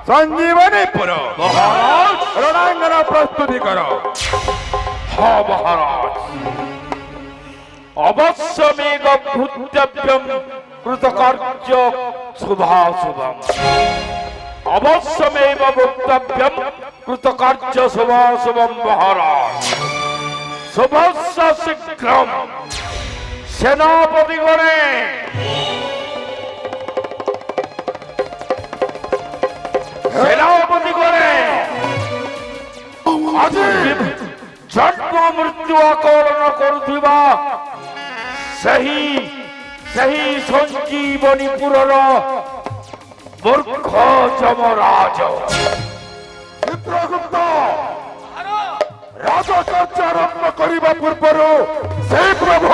संजीवनी पुर महाराज रणांगन प्रस्तुति करो। हाँ महाराज अवश्यमेव भूतव्यम कृतकार्य शुभाशुभम। अवश्यमेव भूतव्यम कृतकार्य शुभाशुभम महाराज। शुभस्य शीघ्रम सेनापति गणे सेनापति गणे आज जन्म मृत्यु आकलन करुथिबा सही सही संजीवनी पुरर मूर्ख जमराज चित्रगुप्त राजकार्य आरंभ करने पूर्व से प्रभु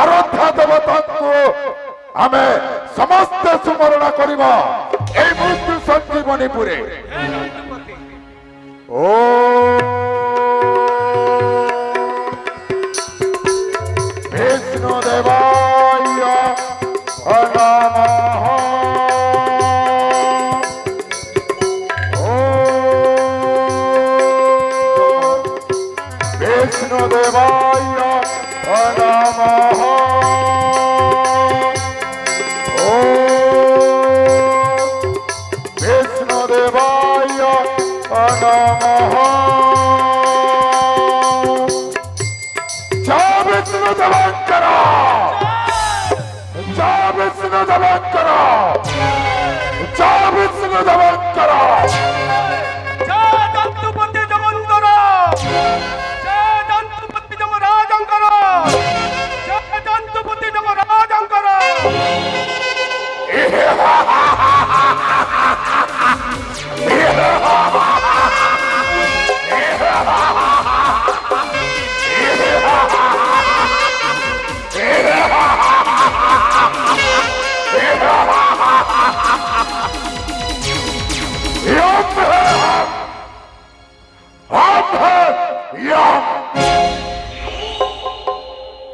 आराध्या देवता को आमे समस्त स्मरण करवा मृत्यु संजीवनी पुरे। ओ विष्णु देवाय नमः। विष्णु देवाय नमः। विष्णु देवाय नमः। जय विष्णु देवंकर, जय विष्णु देवंकर, जय विष्णु देवंकर, जय दंतुपति जमंकर, जय दंतुपति जमराजंकर, जय दंतुपति जमराजंकर।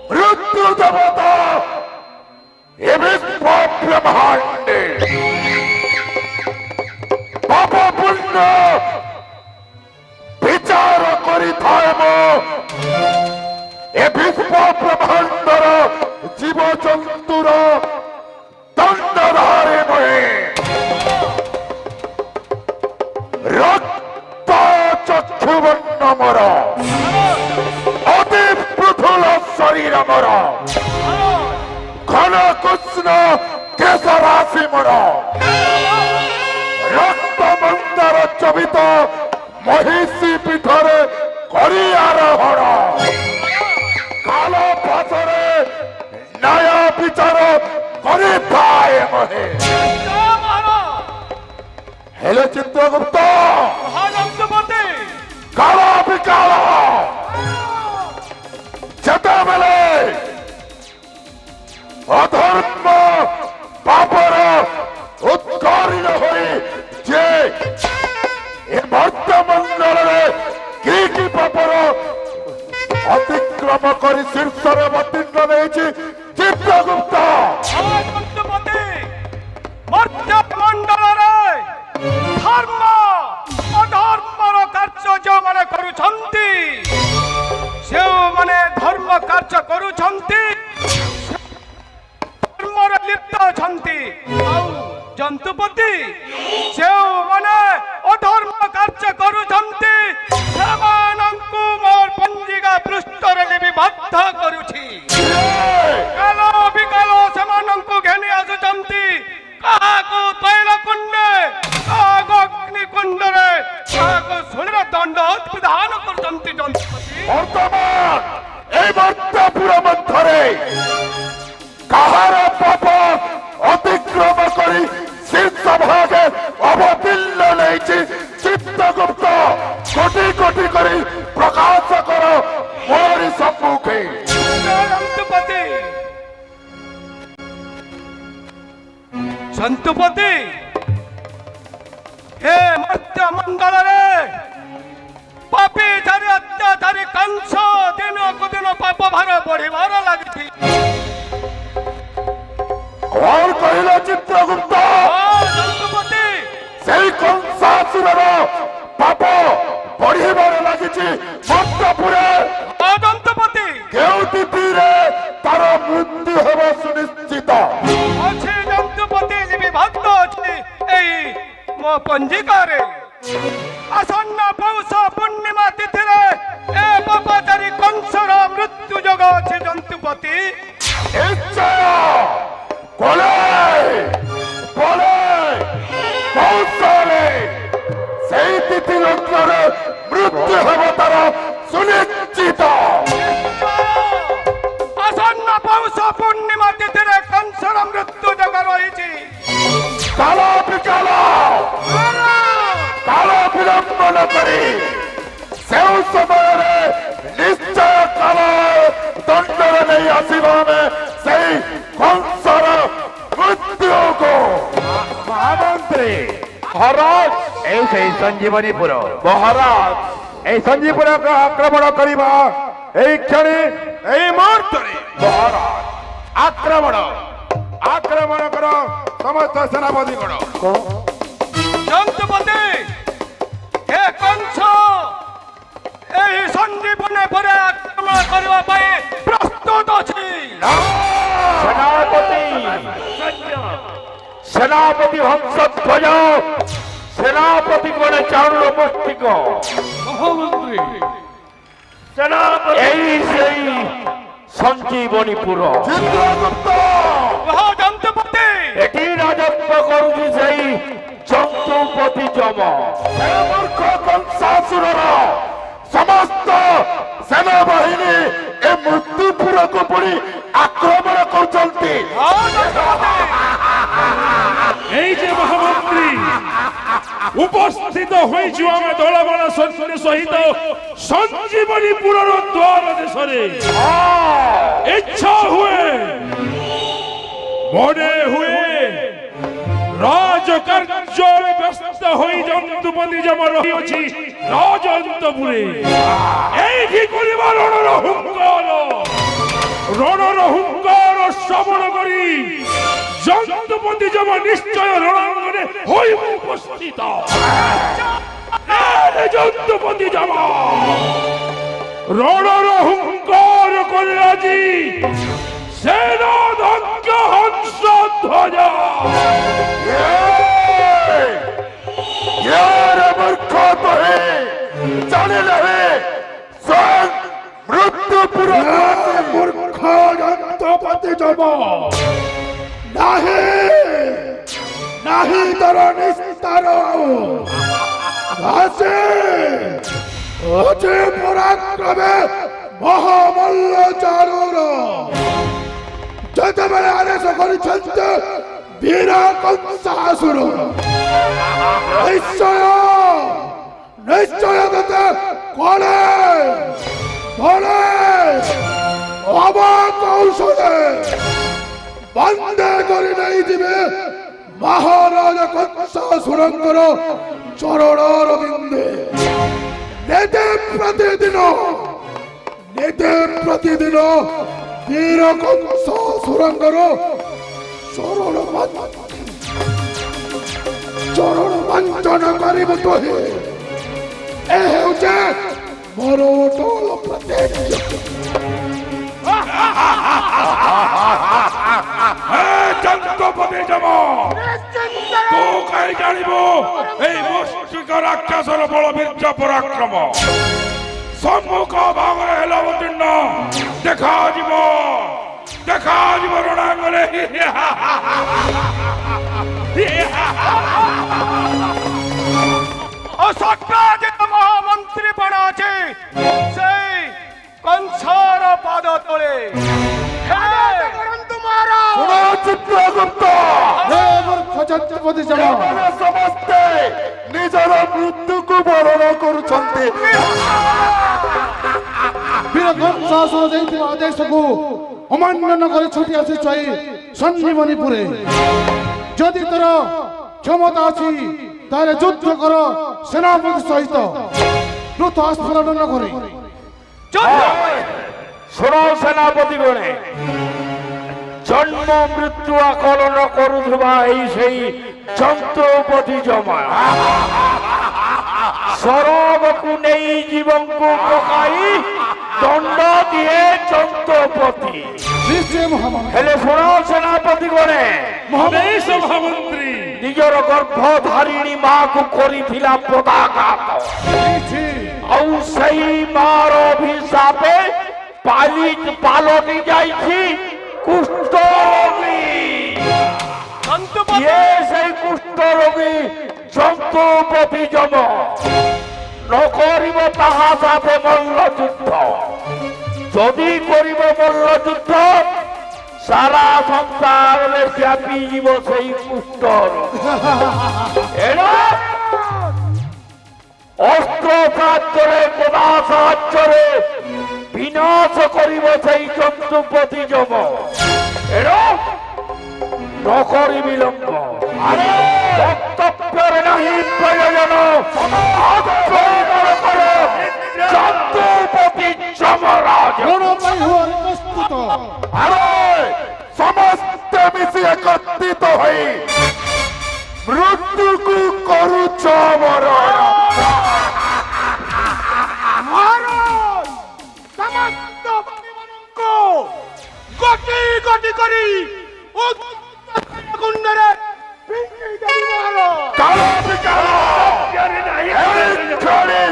मृत्यु देवता ब्रह्मांडे पाप पुण्य विचार करि ब्रह्मांडर जीव जंतुर दंडधारे मुहे रक्त चक्षुवर्ण मोर अति पृथुल शरीर मोर घन कृष्ण केशराशि मोर रक्त मंदर चबित महिषी पीठरे करियारोहण काल पथरे न्याय विचार करिथाए महे। हेले चित्रगुप्त काल विकाल जेते बेले अधर्म पापर उत्कर्ण होई जे ए मर्त्यमंडल की पापर अतिक्रम कर शीर्ष अवतीर्ण नहीं चित्रगुप्त मर्त्यमंडल धर्म अधर्मर कार्य जो माने करुछंती से माने धर्म कार्य करुछंती धर्मर लिप्त छंती जंतुपति से माने अधर्म कार्य करुछंती सेमानंकु मोर पंजिका पृष्ठरे लिपिबद्ध करूछि। काल विकाल सेमानंकु घेनी आसुछंती काहाको तैल कुंडे काहाको अग्नि कुंडरे काहाको सुलेर दंड विधान करुछंती जंतुपति। वर्तमान ए मर्त्यपुर मध्यरे काहार पाप अतिक्रम करी शीर्ष भागे अवतीर्ण नहीं चित्रगुप्त कोटि कोटि करी प्रकाश करो मोरी सम्मुखे। जंतुपति जंतुपति हे मर्त्य मंडल रे पापी धारी अत्याचारी कंस दिन को दिन पाप भार बढ़िबार लागिछि। और कहले चित्रगुप्त जंतुपति সেই कंस କଂସାସୁରର ପାପ ବଢିବାରେ ଲାଗିଛି ମନ୍ତପୁରେ। ଦନ୍ତପତି କେଉଁ ତିଥିରେ ତାର ମୃତ୍ୟୁ ହେବ ସୁନିଶ୍ଚିତ? ଅଛି ଦନ୍ତପତି ବିଭକ୍ତ ଅଛି ଏଇ ମୋ ପଞ୍ଜିକାରେ। ଆସନ୍ନ ପୌଷ ପୂର୍ଣ୍ଣିମା ତିଥିରେ ଏ ପାପାଚାରୀ କଂସର ମୃତ୍ୟୁ ଯୋଗ ଅଛି ଦନ୍ତପତି। ନିଶ୍ଚୟ କୋଳେ କୋଳେ କୌଶଳେ ସେଇ ତିଥି ଲଗ୍ନରେ ମୃତ୍ୟୁ ହେବ ତାର ସୁନିଶ୍ଚିତ। ଆସନ୍ନ ପୌଷ ପୂର୍ଣ୍ଣିମା ତିଥିରେ କଂସର ମୃତ୍ୟୁ ଯୋଗ ରହିଛି। କାଳ ବିକାଳ କାଳ ବିଳମ୍ବ ନ କରି ସେଉ ସମୟରେ ନିଶ୍ଚୟ କାଳ ଦଣ୍ଡରେ ନେଇ ଆସିବା ଆମେ ସେଇ କଂସର ମୃତ୍ୟୁକୁ। মহামন্ত্রী মহারাজ এই সেই সঞ্জীবনীপুর মহারাজ এই সঞ্জীবপুর আক্রমণ করিবা এই ক্ষণে এই মুহূর্তে মহারাজ আক্রমণ আক্রমণ কর সমস্ত সেনাপতি গণ। দন্তপতি হে কংস এই সঞ্জীবনী পরে আক্রমণ করিবা পাই প্রস্তুত ଅଛି। সেনাপতি সেনাপতি হংসধ্বজ সেনাপতি গণে চারুর মস্তিক মহামন্ত্রী এই সেই সঞ্জীবনীপুর চিত্রগুপ্ত দন্তপতি এটি রাজত্ব করুছি সেই জন্তুপতি যম। ସେ ମୂର୍ଖ କଂସାସୁରର ସମସ୍ତ ସେନାବାହିନୀ ଏ ମୃତ୍ୟୁପୁରକୁ ପୁଣି ଆକ୍ରମଣ କରୁଛନ୍ତି। এই যে মহামন্ত্রী উপস্থিত হয়েছু আমি দলবল সৈন্য সহিত সঞ্জীবনীপুরর দ্বার দেশে। ইচ্ছা হুয়ে মনে হুয়ে রাজকার্য ব্যস্ত হয়ে জন্তুপতি যম রহিছি রাজন্তপুরে। এইটি করিবার রণর হুঙ্কার শ্রবণ করি জন্তুপতি যম নিশ্চয় রণাঙ্গনে হইব উপস্থিত। জন্তুপতি যম রণর হুঙ্কার করে আজি সেনাধ্যক্ষ হংস ধ্বজ। মূর্খ তোহে জানিলে স্বয়ং মৃত্যুপুর মূর্খ জন্তুপতি যম নাহি নাহি তর নিস্তার আছে অছে পরাক্রমে মহামল্ল চারুর যেତେବେଳେ ଆଦେଶ କରିଛନ୍ତି ବୀର କଂସାସୁର ନିଶ୍ଚୟ ନିଶ୍ଚୟ ତତେ କଳେ କଳେ ଅବକୌଶଳେ ବନ୍ଦେ କରି ନେଇଯିବେ ମହାରାଜ କଂସାସୁରଙ୍କର ଚରଣର ବିନ୍ଦେ। ନିତ୍ୟ ପ୍ରତିଦିନ ବୀର କଂସାସୁରଙ୍କର ଚରଣ ବଞ୍ଚନ କରିବୁ ତୋହି। ଏ ହେଉଛି ମୋର ଅଟଳ ପ୍ରତିଜ୍ଞା। জন্তুপতি যম তু কাই জানিবু এই মুষ্টিক রাক্ষসর বল বীর্য পরাক্রম সম্মুখ ভাগরে হেল অবতীর্ণ দেখাଯିବ রণাঙ্গনে। অসৎকার্যিত মহামন্ত্রী পণ আছে সেই কংসর পাদ তলে। ଶୁଣ ଚିତ୍ରଗୁପ୍ତ ଏମାନେ ସମସ୍ତେ ନିଜର ମୃତ୍ୟୁକୁ ବରଣ କରୁଛନ୍ତି। ବୀର କଂସାସୁର ଦେଇଥିବା ଆଦେଶକୁ ଅମାନ୍ୟ କରି ଛୁଟି ଆସିଛୁ ଏଇ ସଞ୍ଜୀବନୀପୁରେ। ଯଦି ତୋର କ୍ଷମତା ଅଛି ତାହେଲେ ଯୁଦ୍ଧ କର ସେନାପତି ସହିତ, ବୃଥ ଆସ୍ଫାଲନ ନ କରି। শোনো সেনাপতি গণে জন্ম মৃত্যু আকলন করুথিবা এই সেই যন্ত্রপতি জমা ସରଗକୁ ନେଇ ଜୀବଙ୍କୁ ପକାଇ ଦଣ୍ଡ ଦିଏ ଚନ୍ଦ୍ରପତି। ନିଶ୍ଚୟ ମହାମନ୍ତ୍ରୀ। ହେଲେ ଶୁଣ ସେନାପତି ଗଣେ, ବେଶ ମହାମନ୍ତ୍ରୀ ନିଜର ଗର୍ଭଧାରିଣୀ ମାକୁ କରିଥିଲା ପଦାଘାତ, ଆଉ ସେଇ ମାର ଅଭିଶାପେ ପାଲଟି ଯାଇଛି କୁଷ୍ଠରୋଗୀ। চন্দ্রপতি ଇଏ ସେଇ କୁଷ୍ଠରୋଗୀ ଚନ୍ଦ୍ରପତି ଯମ। ନ କରିବ ତାହା ସାଥେ ମଲ୍ଲ ଯୁଦ୍ଧ। ଯଦି କରିବ ମଲ୍ଲ ଯୁଦ୍ଧ, ସାରା ସଂସାରରେ ବ୍ୟାପିଯିବ ସେଇ କୁଷ୍ଠରୋଗ। ଏଣୁ ଅସ୍ତ୍ର ସାହାଯ୍ୟରେ ଗଦା ସାହାଯ୍ୟରେ ବିନାଶ କରିବ ସେଇ ଚନ୍ଦ୍ରପତି ଯମ। ଏଣୁ নকরি বিলম্ব। আরে বক্তব্যের নাহি প্রয়োজন, আক্রমণ করো চন্দ্রপতি যমরাজ। কোন ପାଇଁ ହୁଅ ପ୍ରସ୍ତୁତ। আরে সমস্তে মিশি একত্রিত হই মৃত্যুকু করুছ বরণ। সমস্ত পরিবারଙ୍କୁ গতি গতি କରି গুন্ডরে পিঙ্গি দেবি মহারাজ। কালো বিকালো এক্ষণে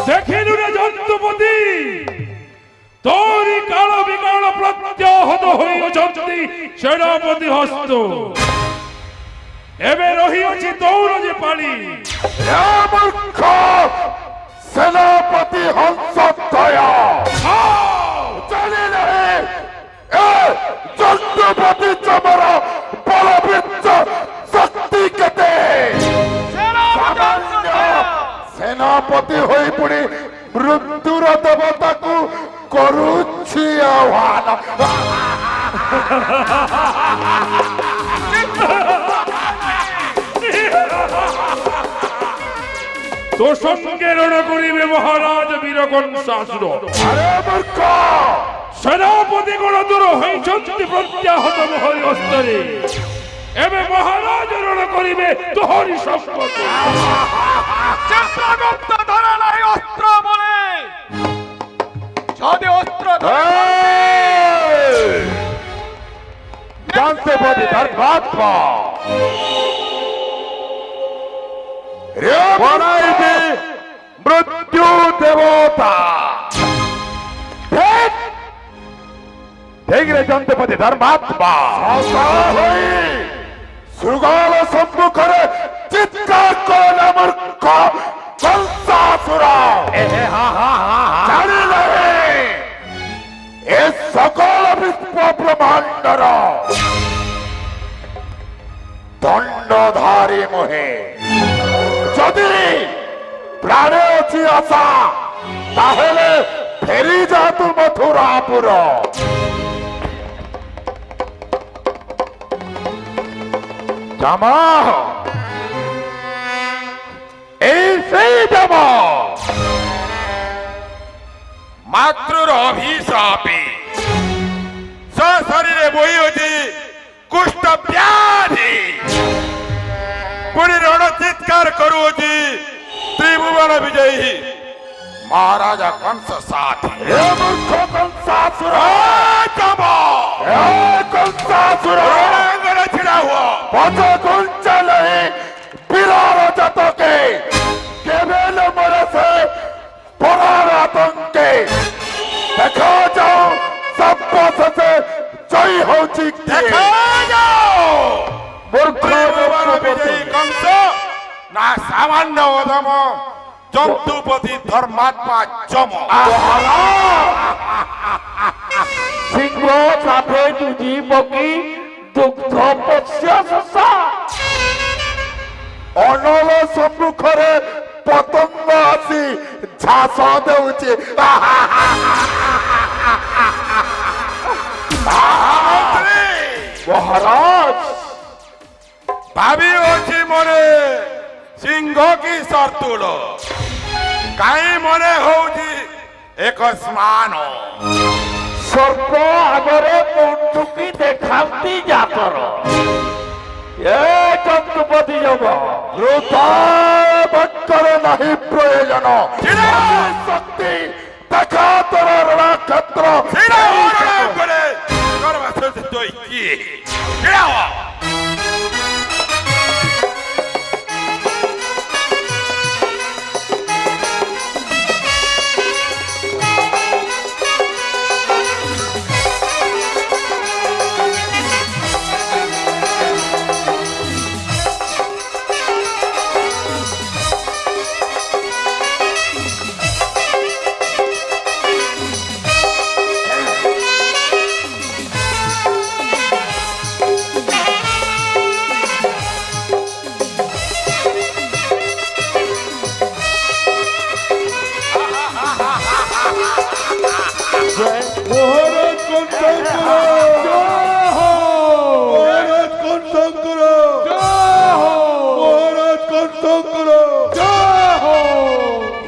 দেখিলু রে চন্দ্রপতি, তোরি কাল বিকাল প্রত্যাহত হইଅଛନ୍ତି সেনাপতি হস্ত। এবে রহিଅছি তোর যে পালি। মূর্খ সেনাপতি হংসধ্বয় জানি নাহি এ চন্দ্রপতি যমর বলবৃদ্ধ শক্তি কেতে। সেনাপতি হয়ে পুଣି মৃত্যুর দেবতাକୁ କରୁଛି ଆହ୍ୱାନ। তো সঙ্গে রণ করিবে মহারাজ বীরকংসাসুর। আরে মূর্খ সেনাপতি গণ দূর হইଛନ୍ତି প্রত্যাহত মহল অস্তরে। এবে মহারাজ রণ করিবে তোহরি সম্পদ। চিত্রগুপ্ত ধরে নাই অস্ত্র বলে, যদি অস্ত্র চন্দ্রপতি ধর্মাত্মা বনাইবে মৃত্যু দেবতা। ঠিক রে চন্দ্রপতি ধর্মাত্মা সুগল সম্মুখরে চিৎকার করে মূর্খ কংসাসুর। জানি নাহি এ সকল বিশ্ব ব্রহ্মাণ্ডর দণ্ডধারী মোহে যদি প্রাণে অছি আশা, তাহলে ফেরি যা তু মথুরাপুর। জামা এই সেই জামা মাতৃর অভিশাপে শরীরে বইছে কুষ্ঠ ব্যাধি। পুଣି ରଣ ଚିତ୍କାର କରୁଅଛି ତ୍ରିଭୁବନ ବିଜୟୀ ମହାରାଜା କଂସ ସାଥୀ। ଏ ମୂର୍ଖ କଂସାସୁର, କଂସାସୁର ରଣାଙ୍ଗରେ ଛିଡ଼ା ହୁଅ। পথ গুঞ্জা নেই বীরার জাতকে, কেবল মরেছে পরার আতঙ্কে। দেখো যাও সভ্য হଉଛି ଦେଖାଯାଉ ମୂର୍ଖ ତ୍ରିଭୁବନ ବିଜୟୀ ଯଜ୍ଞପତି। କଂସ ନା ସାମାନ୍ୟ ଅଧମ ଜନ୍ତୁପତି ଧର୍ମାତ୍ମା ଯମ সিংহ সাথে দুজি বকি দুগ্ধ পশ্য শশা অনল সম্মুখরে পতঙ্গ আসি ঝাস দেউছে মহারাজ ଭାବି ଅଛି ମନେ ସିଂହ କି ସର୍ତ୍ତୁଳ କାହିଁ ମନେ ହଉଛି ଏକ ସ୍ମାନ সর্প আগরে বন্ধুকি দেখান্তি জাতর এ যজ্ঞপতি যব হৃদয় বক্ষরে নাহি প্রয়োজন শক্তি দেখা তোর রণক্ষেত্র ଛିଡ଼ା ହୁଅ ରଣ ଉପରେ ଗର୍ବାସ କିଏ ଛିଡ଼ା ହୁଅ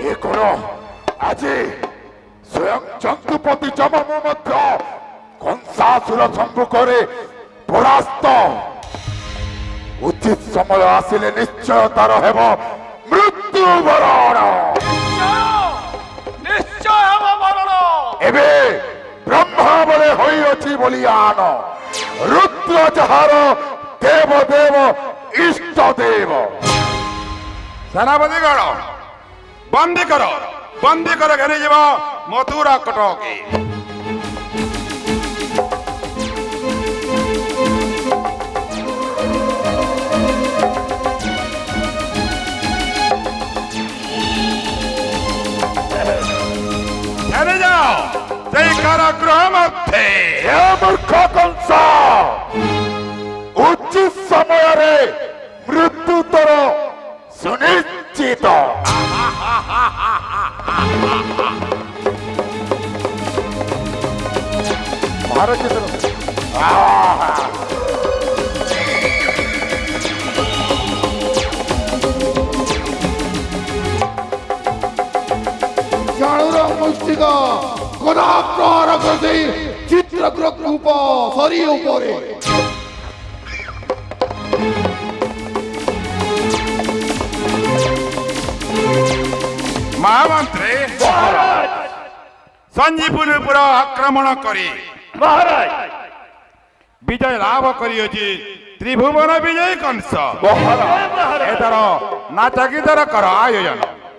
এ করো আজি স্বয়ং যজ্ঞপতি জমম মধ্য কংসাসুর সম্মুখরে পরাস্ত উচিত সময় আসিলে নিশ্চয় তার হেব মৃত্যু বরণ নিশ্চয় হব মরণ এবে ব্রহ্মা বলে হইଅছি বলিয়ান রুদ্র যাহার দেব দেব ইষ্ট দেব ସେନାପତି ଗଣ ବନ୍ଦୀ କର ଘେରିଯିବ ମଥୁରା କଟକି ঘেরিଯାଅ ସେଇ କାରାଗୃହ ମଧ୍ୟରେ হে মূর্খ কংস উচিত সমୟରେ মৃত্যু তোর সুনিশ্চিত ଜାଣୁର ମୁଷ୍ଟିକ ଗଦା ପ୍ରହାର କରିଦେଇ ଚିତ୍ରକୂପ ସରି ଉପରେ ମହାମନ୍ତ୍ରୀ ସଞ୍ଜୀପୁର ଆକ୍ରମଣ କରି মহারাজ ବିଜୟ ଲାଭ କରିଅଛି ତ୍ରିଭୁବନ ବିଜୟୀ କଂସ মহারাজ ଏଥର ନାଚ ଗୀତର କର ଆୟୋଜନ